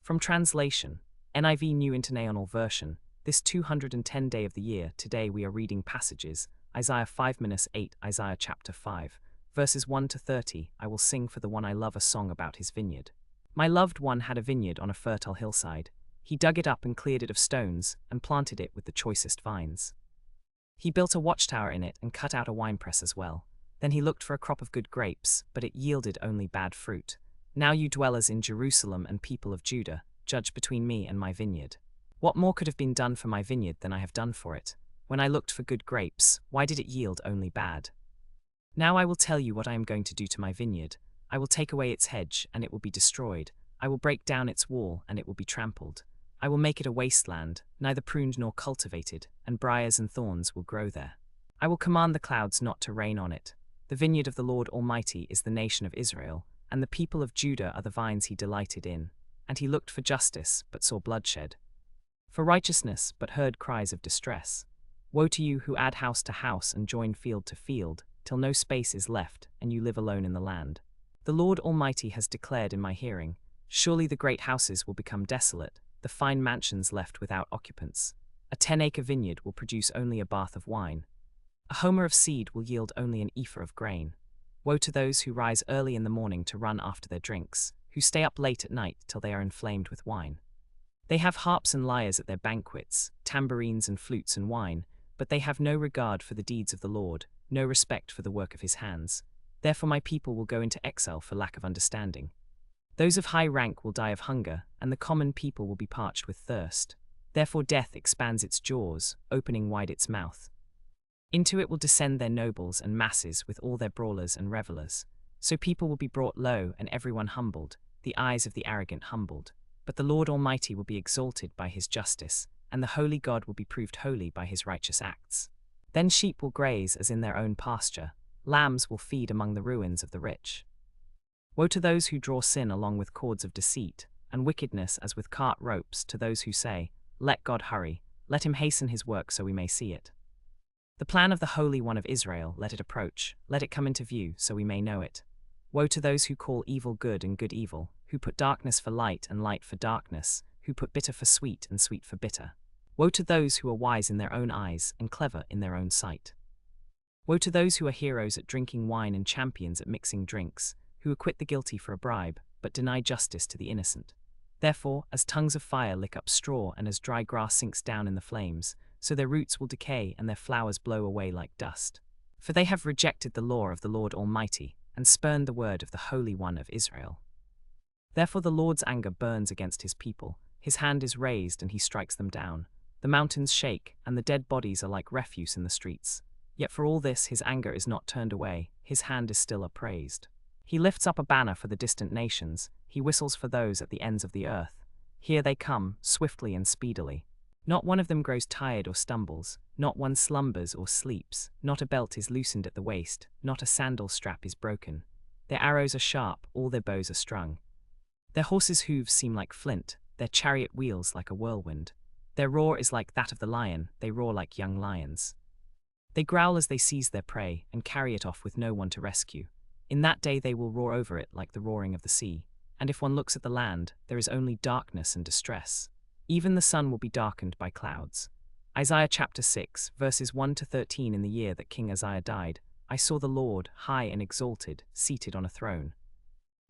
From translation, NIV New International Version, this 210 day of the year, today we are reading passages, Isaiah 5-8, Isaiah chapter 5, verses 1 to 30, I will sing for the one I love a song about his vineyard. My loved one had a vineyard on a fertile hillside. He dug it up and cleared it of stones, and planted it with the choicest vines. He built a watchtower in it and cut out a winepress as well. Then he looked for a crop of good grapes, but it yielded only bad fruit. Now you dwellers in Jerusalem and people of Judah, judge between me and my vineyard. What more could have been done for my vineyard than I have done for it? When I looked for good grapes, why did it yield only bad? Now I will tell you what I am going to do to my vineyard. I will take away its hedge, and it will be destroyed. I will break down its wall, and it will be trampled. I will make it a wasteland, neither pruned nor cultivated, and briars and thorns will grow there. I will command the clouds not to rain on it. The vineyard of the Lord Almighty is the nation of Israel, and the people of Judah are the vines he delighted in. And he looked for justice, but saw bloodshed. For righteousness, but heard cries of distress. Woe to you who add house to house and join field to field, till no space is left, and you live alone in the land. The Lord Almighty has declared in my hearing, surely the great houses will become desolate, the fine mansions left without occupants. A 10-acre vineyard will produce only a bath of wine. A homer of seed will yield only an ephah of grain. Woe to those who rise early in the morning to run after their drinks, who stay up late at night till they are inflamed with wine. They have harps and lyres at their banquets, tambourines and flutes and wine, but they have no regard for the deeds of the Lord, no respect for the work of his hands. Therefore my people will go into exile for lack of understanding. Those of high rank will die of hunger, and the common people will be parched with thirst. Therefore death expands its jaws, opening wide its mouth. Into it will descend their nobles and masses with all their brawlers and revelers. So people will be brought low and everyone humbled, the eyes of the arrogant humbled. But the Lord Almighty will be exalted by his justice, and the holy God will be proved holy by his righteous acts. Then sheep will graze as in their own pasture, lambs will feed among the ruins of the rich. Woe to those who draw sin along with cords of deceit, and wickedness as with cart ropes to those who say, let God hurry, let him hasten his work so we may see it. The plan of the Holy One of Israel, let it approach, let it come into view so we may know it. Woe to those who call evil good and good evil, who put darkness for light and light for darkness, who put bitter for sweet and sweet for bitter. Woe to those who are wise in their own eyes and clever in their own sight. Woe to those who are heroes at drinking wine and champions at mixing drinks, who acquit the guilty for a bribe, but deny justice to the innocent. Therefore, as tongues of fire lick up straw and as dry grass sinks down in the flames, so their roots will decay and their flowers blow away like dust. For they have rejected the law of the Lord Almighty, and spurned the word of the Holy One of Israel. Therefore the Lord's anger burns against his people, his hand is raised and he strikes them down. The mountains shake, and the dead bodies are like refuse in the streets. Yet for all this his anger is not turned away, his hand is still upraised. He lifts up a banner for the distant nations, he whistles for those at the ends of the earth. Here they come, swiftly and speedily. Not one of them grows tired or stumbles, not one slumbers or sleeps, not a belt is loosened at the waist, not a sandal strap is broken. Their arrows are sharp, all their bows are strung. Their horses' hooves seem like flint, their chariot wheels like a whirlwind. Their roar is like that of the lion, they roar like young lions. They growl as they seize their prey, and carry it off with no one to rescue. In that day they will roar over it like the roaring of the sea, and if one looks at the land, there is only darkness and distress. Even the sun will be darkened by clouds. Isaiah chapter 6, verses 1 to 13. In the year that King Uzziah died, I saw the Lord, high and exalted, seated on a throne.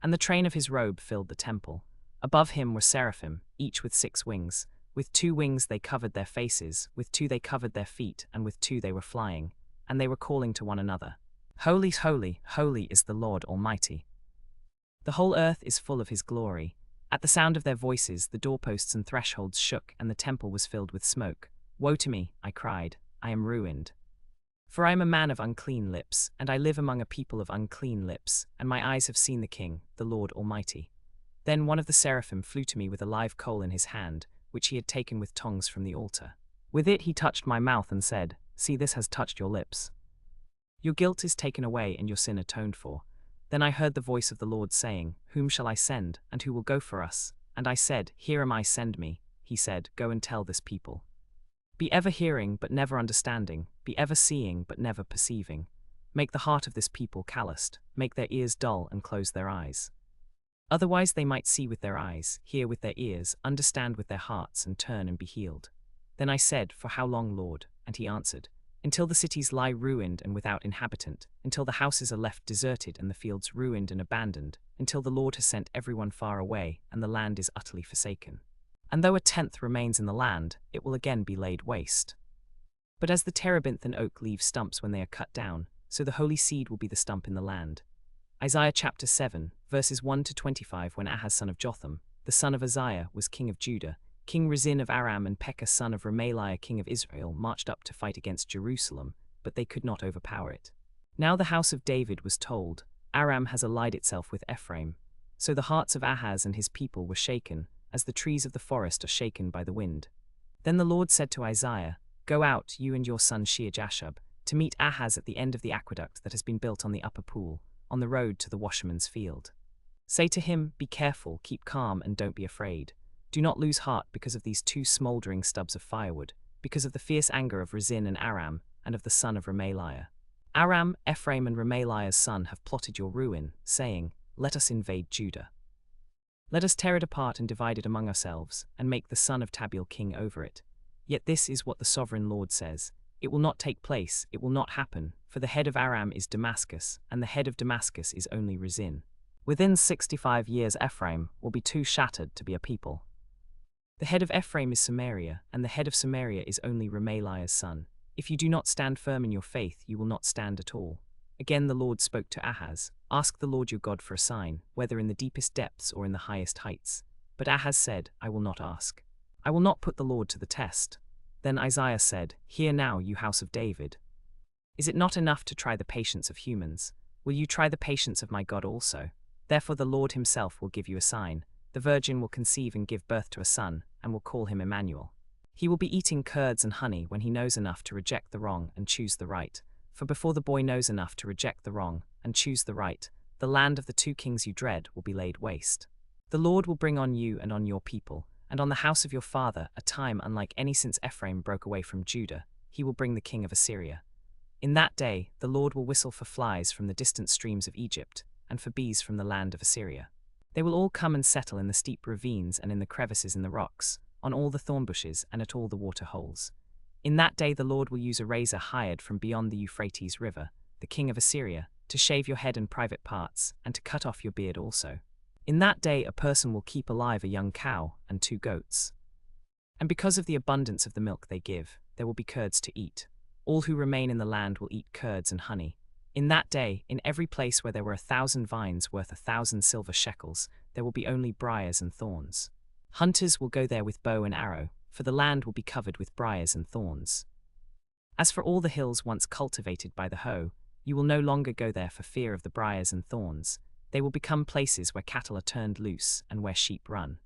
And the train of his robe filled the temple. Above him were seraphim, each with 6 wings. With 2 wings they covered their faces, with 2 they covered their feet, and with 2 they were flying. And they were calling to one another, Holy, holy, holy is the Lord Almighty. The whole earth is full of his glory. At the sound of their voices, the doorposts and thresholds shook, and the temple was filled with smoke. Woe to me, I cried, I am ruined. For I am a man of unclean lips, and I live among a people of unclean lips, and my eyes have seen the King, the Lord Almighty. Then one of the seraphim flew to me with a live coal in his hand, which he had taken with tongs from the altar. With it he touched my mouth and said, See, this has touched your lips. Your guilt is taken away and your sin atoned for. Then I heard the voice of the Lord saying, Whom shall I send, and who will go for us? And I said, Here am I, send me. He said, Go and tell this people. Be ever hearing, but never understanding. Be ever seeing, but never perceiving. Make the heart of this people calloused. Make their ears dull and close their eyes. Otherwise they might see with their eyes, hear with their ears, understand with their hearts, and turn and be healed. Then I said, For how long, Lord? And he answered, Until the cities lie ruined and without inhabitant, until the houses are left deserted and the fields ruined and abandoned, until the Lord has sent everyone far away and the land is utterly forsaken. And though a tenth remains in the land, it will again be laid waste. But as the terebinth and oak leave stumps when they are cut down, so the holy seed will be the stump in the land. Isaiah chapter 7, verses 1 to 25. When Ahaz son of Jotham, the son of Uzziah, was king of Judah, King Rezin of Aram and Pekah son of Remaliah king of Israel marched up to fight against Jerusalem, but they could not overpower it. Now the house of David was told, Aram has allied itself with Ephraim. So the hearts of Ahaz and his people were shaken, as the trees of the forest are shaken by the wind. Then the Lord said to Isaiah, Go out, you and your son Shear-Jashub, to meet Ahaz at the end of the aqueduct that has been built on the upper pool, on the road to the washerman's field. Say to him, Be careful, keep calm, and don't be afraid. Do not lose heart because of these two smoldering stubs of firewood, because of the fierce anger of Rezin and Aram, and of the son of Remaliah. Aram, Ephraim, and Remaliah's son have plotted your ruin, saying, Let us invade Judah. Let us tear it apart and divide it among ourselves, and make the son of Tabeel king over it. Yet this is what the sovereign Lord says, It will not take place, it will not happen, for the head of Aram is Damascus, and the head of Damascus is only Rezin. Within 65 years Ephraim will be too shattered to be a people. The head of Ephraim is Samaria, and the head of Samaria is only Remaliah's son. If you do not stand firm in your faith, you will not stand at all. Again the Lord spoke to Ahaz, Ask the Lord your God for a sign, whether in the deepest depths or in the highest heights. But Ahaz said, I will not ask. I will not put the Lord to the test. Then Isaiah said, Hear now, you house of David. Is it not enough to try the patience of humans? Will you try the patience of my God also? Therefore the Lord himself will give you a sign. The virgin will conceive and give birth to a son, and will call him Emmanuel. He will be eating curds and honey when he knows enough to reject the wrong and choose the right. For before the boy knows enough to reject the wrong and choose the right, the land of the two kings you dread will be laid waste. The Lord will bring on you and on your people, and on the house of your father, a time unlike any since Ephraim broke away from Judah. He will bring the king of Assyria. In that day, the Lord will whistle for flies from the distant streams of Egypt, and for bees from the land of Assyria. They will all come and settle in the steep ravines and in the crevices in the rocks, on all the thorn bushes and at all the water holes. In that day the Lord will use a razor hired from beyond the Euphrates River, the king of Assyria, to shave your head and private parts, and to cut off your beard also. In that day a person will keep alive a young cow and 2 goats. And because of the abundance of the milk they give, there will be curds to eat. All who remain in the land will eat curds and honey. In that day, in every place where there were 1,000 vines worth 1,000 silver shekels, there will be only briars and thorns. Hunters will go there with bow and arrow, for the land will be covered with briars and thorns. As for all the hills once cultivated by the hoe, you will no longer go there for fear of the briars and thorns. They will become places where cattle are turned loose and where sheep run.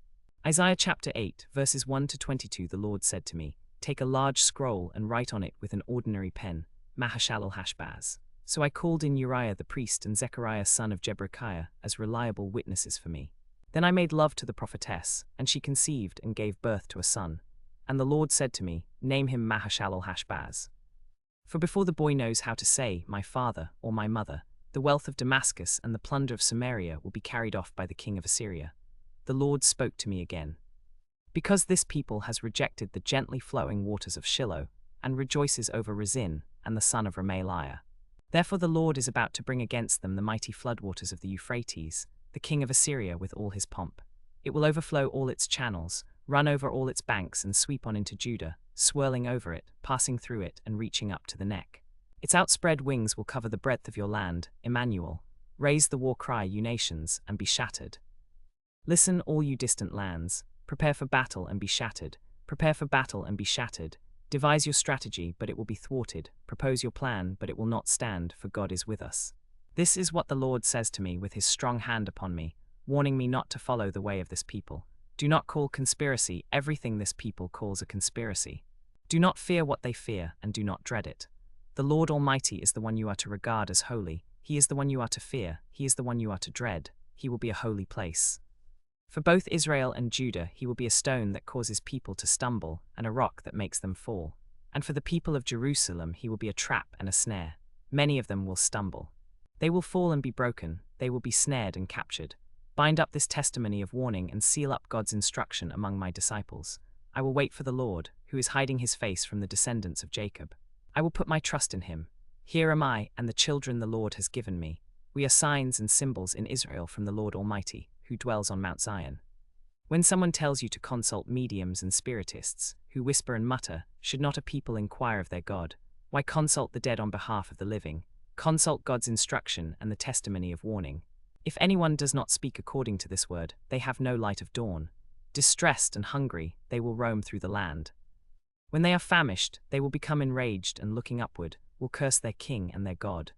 Isaiah chapter 8, verses 1 to 22. The Lord said to me, Take a large scroll and write on it with an ordinary pen, Mahashalal-Hashbaz. So I called in Uriah the priest and Zechariah son of Jeberechiah as reliable witnesses for me. Then I made love to the prophetess, and she conceived and gave birth to a son. And the Lord said to me, Name him Mahashalal-Hashbaz. For before the boy knows how to say, My father or my mother, the wealth of Damascus and the plunder of Samaria will be carried off by the king of Assyria. The Lord spoke to me again. Because this people has rejected the gently flowing waters of Shiloh, and rejoices over Rezin and the son of Remaliah. Therefore the Lord is about to bring against them the mighty floodwaters of the Euphrates, the king of Assyria with all his pomp. It will overflow all its channels, run over all its banks and sweep on into Judah, swirling over it, passing through it and reaching up to the neck. Its outspread wings will cover the breadth of your land, Emmanuel. Raise the war cry, you nations, and be shattered. Listen, all you distant lands. Prepare for battle and be shattered. Prepare for battle and be shattered. Devise your strategy, but it will be thwarted. Propose your plan, but it will not stand, for God is with us. This is what the Lord says to me with his strong hand upon me, warning me not to follow the way of this people. Do not call conspiracy everything this people calls a conspiracy. Do not fear what they fear, and do not dread it. The Lord Almighty is the one you are to regard as holy. He is the one you are to fear. He is the one you are to dread. He will be a holy place. For both Israel and Judah he will be a stone that causes people to stumble, and a rock that makes them fall. And for the people of Jerusalem he will be a trap and a snare. Many of them will stumble. They will fall and be broken, they will be snared and captured. Bind up this testimony of warning and seal up God's instruction among my disciples. I will wait for the Lord, who is hiding his face from the descendants of Jacob. I will put my trust in him. Here am I and the children the Lord has given me. We are signs and symbols in Israel from the Lord Almighty, who dwells on Mount Zion. When someone tells you to consult mediums and spiritists, who whisper and mutter, should not a people inquire of their God? Why consult the dead on behalf of the living? Consult God's instruction and the testimony of warning. If anyone does not speak according to this word, they have no light of dawn. Distressed and hungry, they will roam through the land. When they are famished, they will become enraged and looking upward, will curse their king and their God.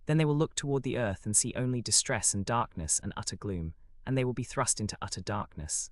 Then they will look toward the earth and see only distress and darkness and utter gloom, and they will be thrust into utter darkness.